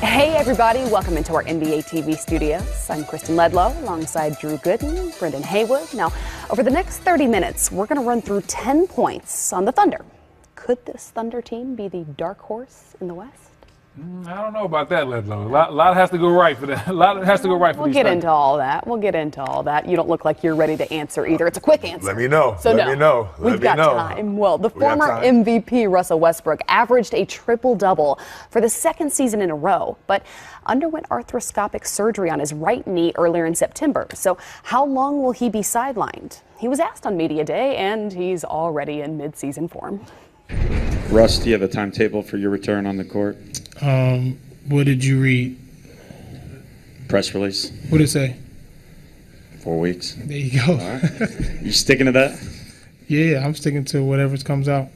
Hey everybody, welcome into our NBA TV studios. I'm Kristen Ledlow alongside Drew Gooden, Brendan Haywood. Now, over the next 30 minutes, we're going to run through 10 points on the Thunder. Could this Thunder team be the dark horse in the West? I don't know about that, Ledlow. A lot has to go right for that. A lot has to go right for these. We'll get into all that. We'll get into all that. You don't look like you're ready to answer either. It's a quick answer. Let me know. So Let me know. We've got time. Well, the former MVP Russell Westbrook averaged a triple-double for the second season in a row, but underwent arthroscopic surgery on his right knee earlier in September. So how long will he be sidelined? He was asked on Media Day, and he's already in mid-season form. Russ, do you have a timetable for your return on the court? What did you read? Press release. What did it say? 4 weeks. There you go. All right. You sticking to that? Yeah, I'm sticking to whatever comes out.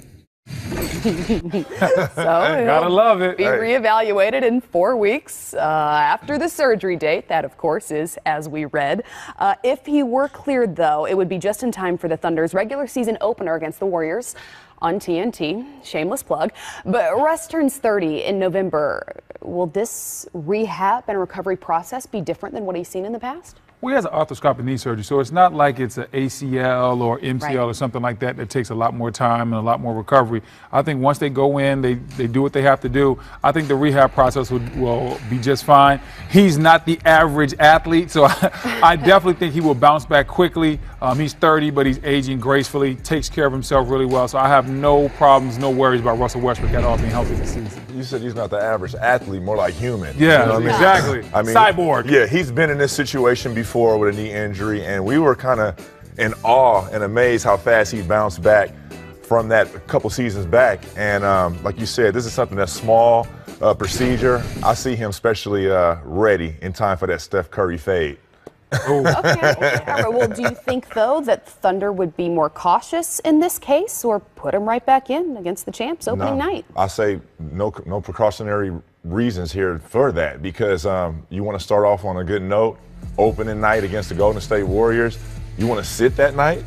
Gotta love it. Be reevaluated in 4 weeks after the surgery date. That, of course, is as we read. If he were cleared, though, it would be just in time for the Thunder's regular season opener against the Warriors on TNT. Shameless plug. But Russ turns 30 in November. Will this rehab and recovery process be different than what he's seen in the past? Well, he has an arthroscopic knee surgery, so it's not like it's an ACL or MCL Right. or something like that that takes a lot more time and a lot more recovery. I think once they go in, they do what they have to do. I think the rehab process will be just fine. He's not the average athlete, so I definitely think he will bounce back quickly. He's 30, but he's aging gracefully, takes care of himself really well. So I have no problems, no worries about Russell Westbrook at all being healthy this season. You said he's not the average athlete, more like human. Yeah, you know what exactly. I mean, cyborg. Yeah, he's been in this situation before with a knee injury, and we were kind of in awe and amazed how fast he bounced back from that a couple seasons back. And like you said, this is something that's small procedure. I see him especially ready in time for that Steph Curry fade. Okay. Well, do you think, though, that Thunder would be more cautious in this case or put him right back in against the champs opening night? I say no precautionary reasons here for that, because you want to start off on a good note. Opening night against the Golden State Warriors. You want to sit that night?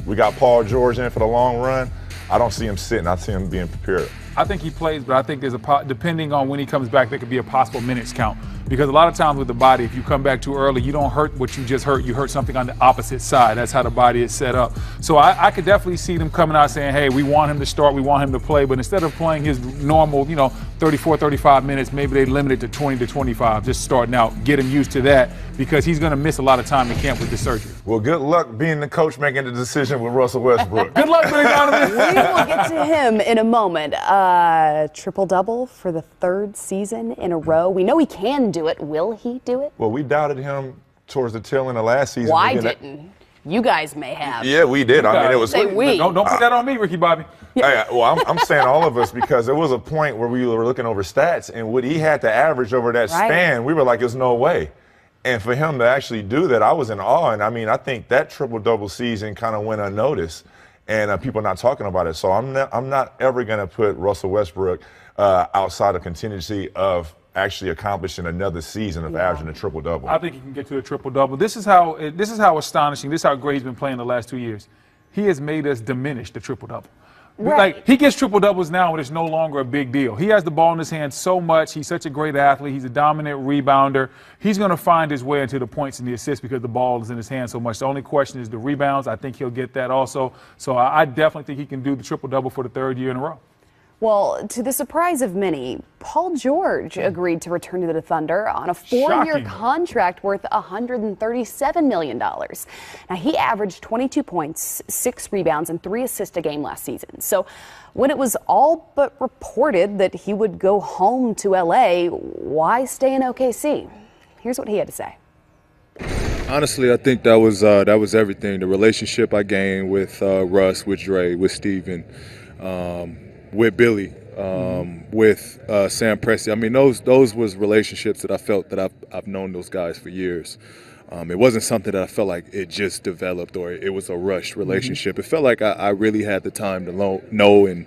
We got Paul George in for the long run. I don't see him sitting. I see him being prepared. I think he plays, but I think there's depending on when he comes back, there could be a possible minutes count. Because a lot of times with the body, if you come back too early, you don't hurt what you just hurt. You hurt something on the opposite side. That's how the body is set up. So I could definitely see them coming out saying, hey, we want him to start, we want him to play. But instead of playing his normal, 34, 35 minutes, maybe they limit it to 20 to 25, just starting out. Get him used to that, because he's going to miss a lot of time in camp with the surgery. Well, good luck being the coach making the decision with Russell Westbrook. Good luck, Billy Donovan. We will get to him in a moment. Triple-double for the third season in a row. We know he can do it. Will he do it? Well, we doubted him towards the tail end of last season. Well, I didn't. You guys may have. Yeah, we did. I mean, it was. Say we. Don't put that on me, Ricky Bobby. I'm saying all of us, because there was a point where we were looking over stats, and what he had to average over that span, we were like, there's no way. And for him to actually do that, I was in awe. And I mean, I think that triple-double season kind of went unnoticed, and people are not talking about it. So I'm not ever going to put Russell Westbrook outside of contingency of actually accomplishing another season of averaging a triple-double. I think he can get to a triple-double. This is how astonishing, this is how great he's been playing the last 2 years. He has made us diminish the triple-double. Right. Like, he gets triple-doubles now when it's no longer a big deal. He has the ball in his hand so much. He's such a great athlete. He's a dominant rebounder. He's going to find his way into the points and the assists because the ball is in his hand so much. The only question is the rebounds. I think he'll get that also. So I definitely think he can do the triple-double for the third year in a row. Well, to the surprise of many, Paul George agreed to return to the Thunder on a 4-year contract worth $137 million. Now, he averaged 22 points, 6 rebounds, and 3 assists a game last season. So when it was all but reported that he would go home to L.A., why stay in OKC? Here's what he had to say. Honestly, I think that was everything. The relationship I gained with Russ, with Dre, with Steven, with Billy, with Sam Presti. I mean, those was relationships that I felt that I've known those guys for years. It wasn't something that I felt like it just developed or it was a rushed relationship. It felt like I really had the time to know and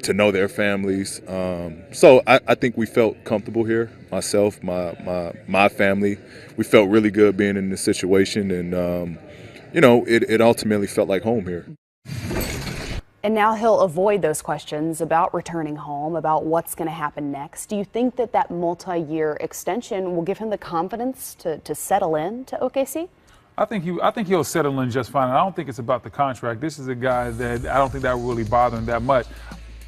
to know their families. So I think we felt comfortable here. Myself, my family, we felt really good being in this situation, and it ultimately felt like home here. And now he'll avoid those questions about returning home, about what's going to happen next. Do you think that that multi-year extension will give him the confidence to settle in to OKC? I think he'll settle in just fine. And I don't think it's about the contract. This is a guy that I don't think that will really bother him that much.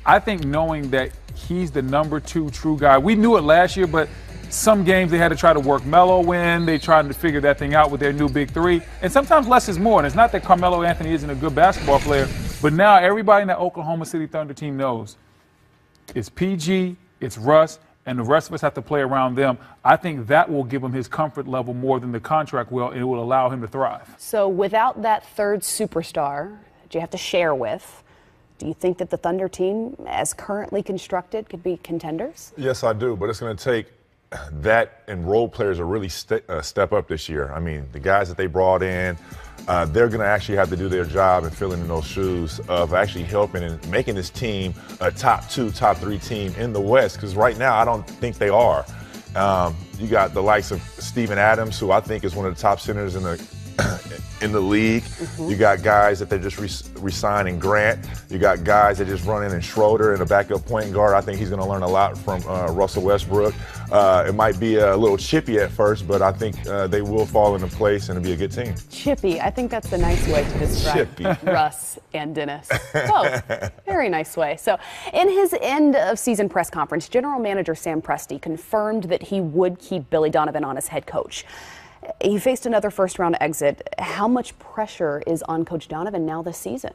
I think knowing that he's the number 2 true guy, we knew it last year, but some games they had to try to work Melo in. They tried to figure that thing out with their new big 3. And sometimes less is more. And it's not that Carmelo Anthony isn't a good basketball player, but now everybody in that Oklahoma City Thunder team knows it's PG, it's Russ, and the rest of us have to play around them. I think that will give him his comfort level more than the contract will, and it will allow him to thrive. So without that third superstar that you have to share with, do you think that the Thunder team, as currently constructed, could be contenders? Yes, I do, but it's going to take that and role players to really step up this year. I mean, the guys that they brought in, they're going to actually have to do their job and filling in those shoes of actually helping and making this team a top 2, top 3 team in the West, because right now I don't think they are. You got the likes of Steven Adams, who I think is one of the top centers in the league. Mm-hmm. You got guys that they just re-signing Grant. You got guys that just run in and Schroeder and a backup point guard. I think he's going to learn a lot from Russell Westbrook. It might be a little chippy at first, but I think they will fall into place and it'll be a good team. Chippy, I think that's a nice way to describe Russ and Dennis. Both. Very nice way. So in his end of season press conference, General Manager Sam Presti confirmed that he would keep Billy Donovan on as head coach. He faced another first-round exit. How much pressure is on Coach Donovan now this season?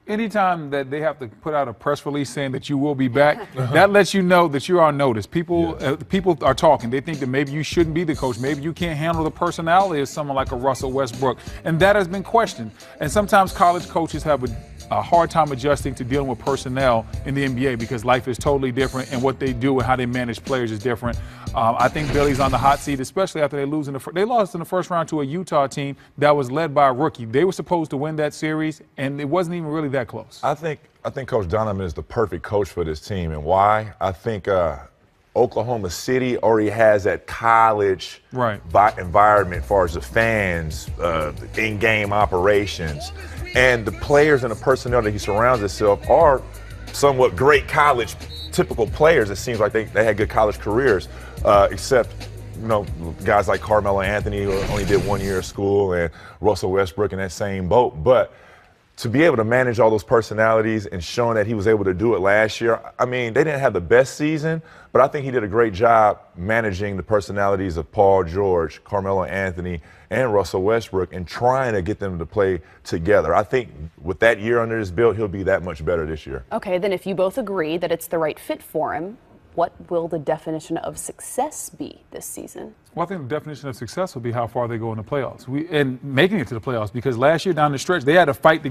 Anytime that they have to put out a press release saying that you will be back, that lets you know that you're on notice. People are talking. They think that maybe you shouldn't be the coach. Maybe you can't handle the personality of someone like a Russell Westbrook. And that has been questioned. And sometimes college coaches have a hard time adjusting to dealing with personnel in the NBA because life is totally different and what they do and how they manage players is different. I think Billy's on the hot seat, especially after they lost in the first round to a Utah team that was led by a rookie. They were supposed to win that series, and it wasn't even really that close. I think Coach Donovan is the perfect coach for this team, and why? I think Oklahoma City already has that college environment as far as the fans, in-game operations. And the players and the personnel that he surrounds himself are somewhat great college typical players. It seems like they had good college careers, except guys like Carmelo Anthony, who only did 1 year of school, and Russell Westbrook in that same boat. But to be able to manage all those personalities and showing that he was able to do it last year, I mean, they didn't have the best season, but I think he did a great job managing the personalities of Paul George, Carmelo Anthony, and Russell Westbrook and trying to get them to play together. I think with that year under his belt, he'll be that much better this year. Okay, then if you both agree that it's the right fit for him, what will the definition of success be this season? Well, I think the definition of success will be how far they go in the playoffs and making it to the playoffs, because last year down the stretch they had to fight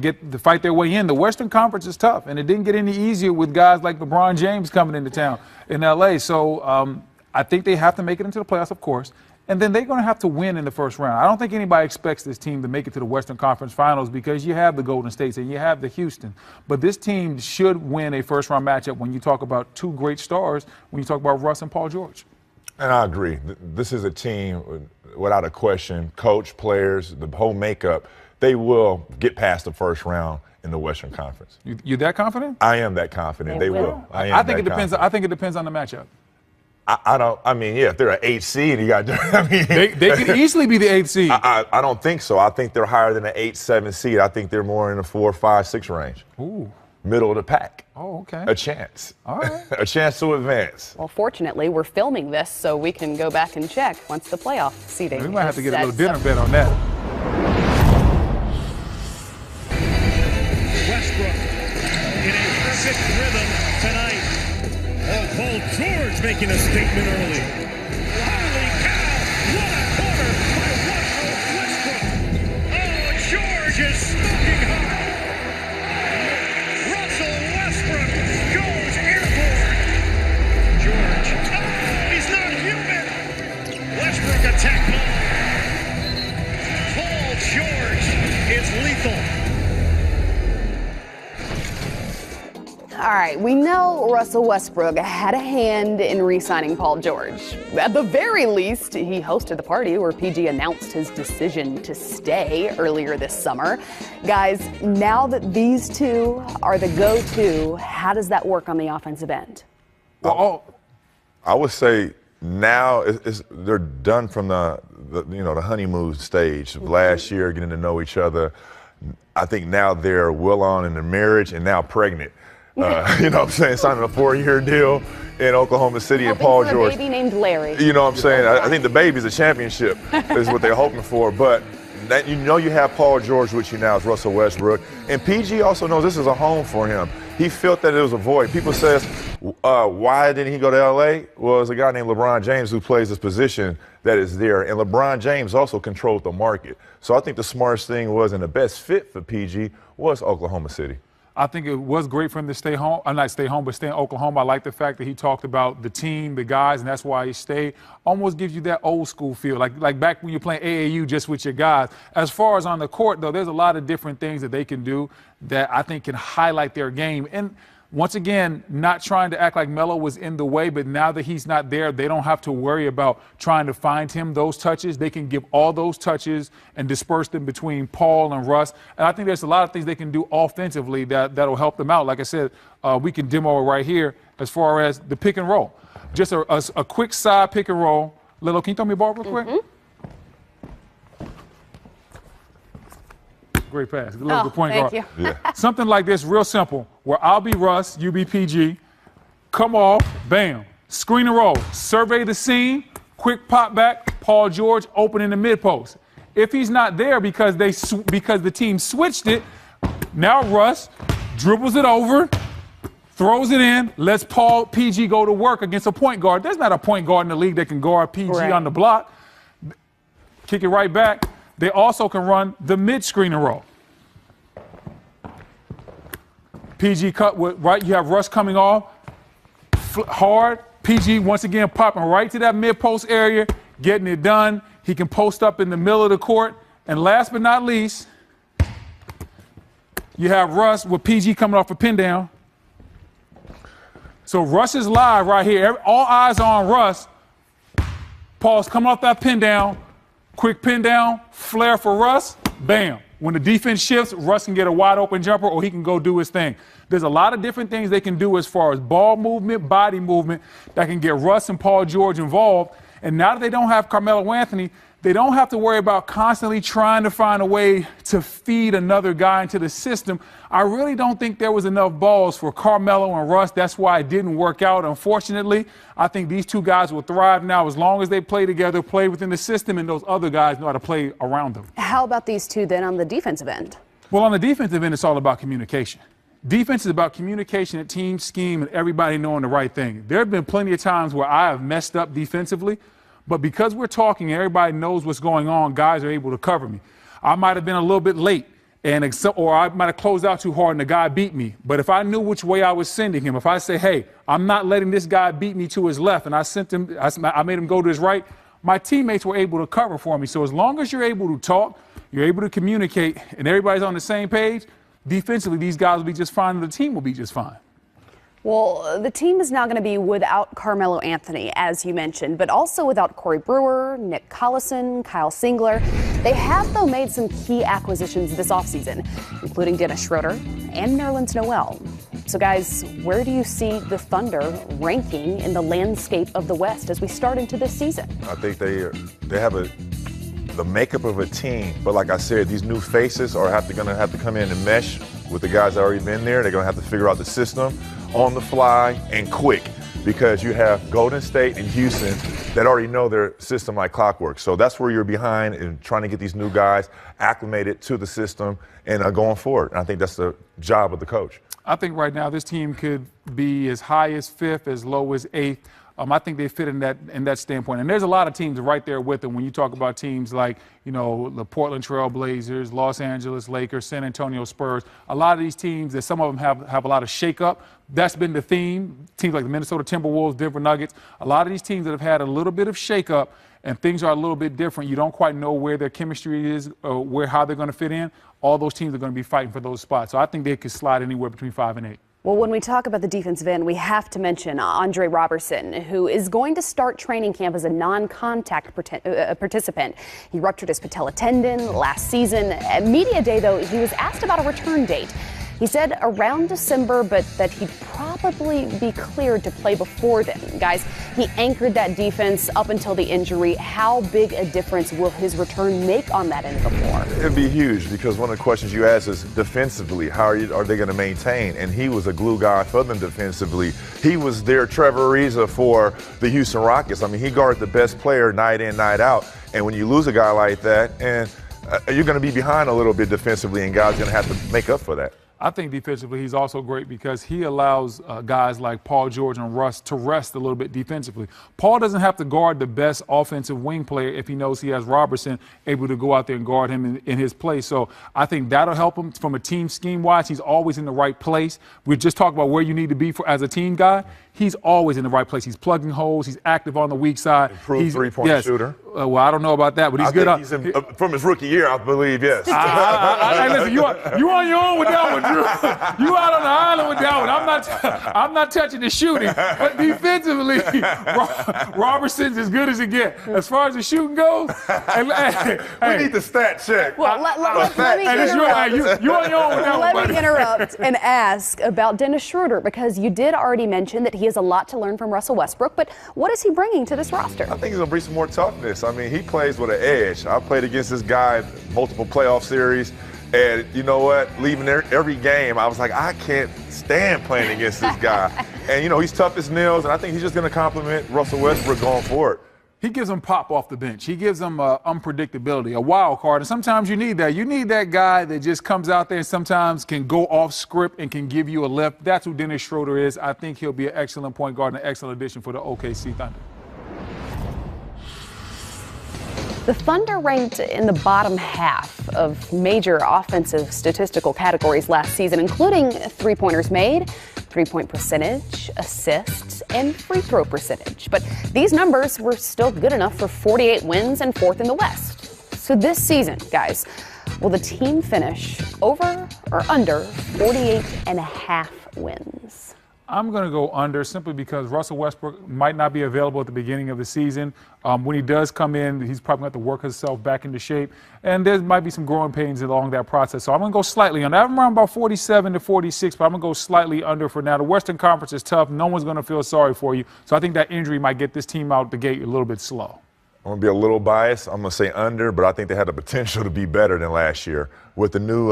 their way in. The Western Conference is tough, and it didn't get any easier with guys like LeBron James coming into town in LA. So I think they have to make it into the playoffs, of course. And then they're going to have to win in the first round. I don't think anybody expects this team to make it to the Western Conference Finals because you have the Golden States and you have the Houston. But this team should win a first-round matchup when you talk about two great stars, when you talk about Russ and Paul George. And I agree. This is a team, without a question, coach, players, the whole makeup, they will get past the first round in the Western Conference. You're that confident? I am that confident. They will. I think it depends. I think it depends on the matchup. If they're an 8 seed, you got. They could easily be the 8th seed. I don't think so. I think they're higher than an 8, 7 seed. I think they're more in the 4, 5, 6 range. Ooh. Middle of the pack. Oh, okay. A chance. All right. A chance to advance. Well, fortunately, we're filming this so we can go back and check once the playoff seeding. We might have to get a little dinner bet on that. Westbrook in a perfect rhythm tonight. Oh, Paul George making a statement early. Holy cow! What a quarter by Russell Westbrook! Oh, George is smoking hot. Russell Westbrook goes airborne. George, he's not human. Westbrook attack ball. Paul George is lethal. All right, right, we know Russell Westbrook had a hand in re-signing Paul George. At the very least, he hosted the party where PG announced his decision to stay earlier this summer. Guys, now that these two are the go-to, how does that work on the offensive end? Well, I would say now they're done from the honeymoon stage of last year, getting to know each other. I think now they're well on in their marriage and now pregnant. You know what I'm saying? Signing a 4-year deal in Oklahoma City and Paul George. A baby named Larry. You know what I'm saying? I think the baby's a championship is what they're hoping for. But that, you have Paul George with you now as Russell Westbrook. And PG also knows this is a home for him. He felt that it was a void. People says, why didn't he go to L.A.? Well, there's a guy named LeBron James who plays this position that is there. And LeBron James also controlled the market. So I think the smartest thing was, and the best fit for PG was Oklahoma City. I think it was great for him to stay home. Not stay home, but stay in Oklahoma. I like the fact that he talked about the team, the guys, and that's why he stayed. Almost gives you that old school feel, like back when you're playing AAU just with your guys. As far as on the court, though, there's a lot of different things that they can do that I think can highlight their game. And once again, not trying to act like Melo was in the way, but now that he's not there, they don't have to worry about trying to find him those touches. They can give all those touches and disperse them between Paul and Russ. And I think there's a lot of things they can do offensively that'll help them out. Like I said, we can demo it right here as far as the pick and roll. Just a quick side pick and roll. Lilo, can you throw me a ball real quick? Great pass. Good point guard. Thank you. Yeah. Something like this, real simple, where I'll be Russ, you be PG, come off, bam, screen and roll, survey the scene, quick pop back, Paul George open in the mid post. If he's not there because the team switched it, now Russ dribbles it over, throws it in, lets PG go to work against a point guard. There's not a point guard in the league that can guard PG on the block. Kick it right back. They also can run the mid-screen and roll. PG cut with, right, you have Russ coming off, hard. PG, once again, popping right to that mid-post area, getting it done. He can post up in the middle of the court. And last but not least, you have Russ with PG coming off a pin down. So Russ is live right here. All eyes on Russ. Paul's coming off that pin down. Quick pin down, flare for Russ, bam. When the defense shifts, Russ can get a wide open jumper or he can go do his thing. There's a lot of different things they can do as far as ball movement, body movement that can get Russ and Paul George involved. And now that they don't have Carmelo Anthony, they don't have to worry about constantly trying to find a way to feed another guy into the system. I really don't think there was enough balls for Carmelo and Russ. That's why it didn't work out, unfortunately. I think these two guys will thrive now as long as they play together, play within the system, and those other guys know how to play around them. How about these two then on the defensive end? Well, on the defensive end, it's all about communication. Defense is about communication and team scheme and everybody knowing the right thing. There have been plenty of times where I have messed up defensively, but because we're talking and everybody knows what's going on, guys are able to cover me. I might have been a little bit late, or I might have closed out too hard and the guy beat me. But if I knew which way I was sending him, if I say, hey, I'm not letting this guy beat me to his left, and I made him go to his right, my teammates were able to cover for me. So as long as you're able to talk, you're able to communicate, and everybody's on the same page, defensively, these guys will be just fine and the team will be just fine. Well, the team is now going to be without Carmelo Anthony, as you mentioned, but also without Corey Brewer, Nick Collison, Kyle Singler. They have, though, made some key acquisitions this offseason, including Dennis Schroeder and Nerlens Noel. So, guys, where do you see the Thunder ranking in the landscape of the West as we start into this season? I think they have the makeup of a team, but like I said, these new faces are going to have to come in and mesh with the guys that already been there. They're going to have to figure out the system on the fly and quick, because you have Golden State and Houston that already know their system like clockwork. So that's where you're behind in trying to get these new guys acclimated to the system and going forward. And I think that's the job of the coach. I think right now this team could be as high as 5th, as low as 8th. I think they fit in that standpoint. And there's a lot of teams right there with them when you talk about teams like, you know, the Portland Trail Blazers, Los Angeles Lakers, San Antonio Spurs. A lot of these teams, that some of them have a lot of shakeup. That's been the theme. Teams like the Minnesota Timberwolves, Denver Nuggets. A lot of these teams that have had a little bit of shakeup and things are a little bit different. You don't quite know where their chemistry is or how they're going to fit in. All those teams are going to be fighting for those spots. So I think they could slide anywhere between 5 and 8. Well, when we talk about the defensive end, we have to mention Andre Robertson, who is going to start training camp as a non-contact participant. He ruptured his patella tendon last season. At Media Day, though, he was asked about a return date. He said around December, but that he'd probably be cleared to play before then. Guys, he anchored that defense up until the injury. How big a difference will his return make on that end of the floor? It'd be huge, because one of the questions you ask is defensively, how are they going to maintain? And he was a glue guy for them defensively. He was their Trevor Ariza for the Houston Rockets. I mean, he guarded the best player night in, night out. And when you lose a guy like that, and you're going to be behind a little bit defensively, and guys are going to have to make up for that. I think defensively he's also great because he allows guys like Paul George and Russ to rest a little bit defensively. Paul doesn't have to guard the best offensive wing player if he knows he has Robertson able to go out there and guard him in his place. So I think that'll help him from a team scheme-wise. He's always in the right place. We just talked about where you need to be as a team guy. He's always in the right place. He's plugging holes. He's active on the weak side. Improved three-point shooter. Well, I don't know about that, but he's good. He's from his rookie year, I believe, yes. Listen, you on your own with that one, Drew. You out on the island with that one. I'm not touching the shooting. But defensively, Robertson's as good as it gets. As far as the shooting goes, we need the stat check. Well, let me interrupt. You on your own with that one, buddy. Let me interrupt and ask about Dennis Schroeder, because you did already mention that he has a lot to learn from Russell Westbrook, but what is he bringing to this roster? I think he's going to bring some more toughness. I mean, he plays with an edge. I played against this guy in multiple playoff series, and you know what? Leaving every game, I was like, I can't stand playing against this guy. And, you know, he's tough as nails, and I think he's just going to complement Russell Westbrook going forward. He gives them pop off the bench. He gives them unpredictability, a wild card. And sometimes you need that. You need that guy that just comes out there and sometimes can go off script and can give you a lift. That's who Dennis Schroeder is. I think he'll be an excellent point guard and an excellent addition for the OKC Thunder. The Thunder ranked in the bottom half of major offensive statistical categories last season, including three-pointers made, three-point percentage, assists, and free throw percentage. But these numbers were still good enough for 48 wins and fourth in the West. So this season, guys, will the team finish over or under 48.5 wins? I'm going to go under simply because Russell Westbrook might not be available at the beginning of the season. When he does come in, he's probably going to have to work himself back into shape. And there might be some growing pains along that process. So I'm going to go slightly under. I'm around about 47 to 46, but I'm going to go slightly under for now. The Western Conference is tough. No one's going to feel sorry for you. So I think that injury might get this team out the gate a little bit slow. I'm going to be a little biased. I'm going to say under, but I think they had the potential to be better than last year. With the new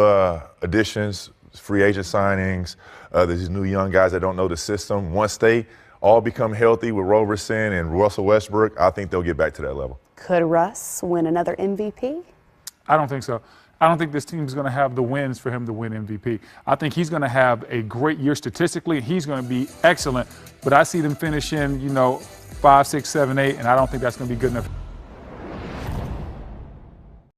additions, free agent signings, these new young guys that don't know the system. Once they all become healthy with Robertson and Russell Westbrook, I think they'll get back to that level. Could Russ win another MVP? I don't think so. I don't think this team is going to have the wins for him to win MVP. I think he's going to have a great year statistically, and he's going to be excellent. But I see them finishing, 5, 6, 7, 8, and I don't think that's going to be good enough.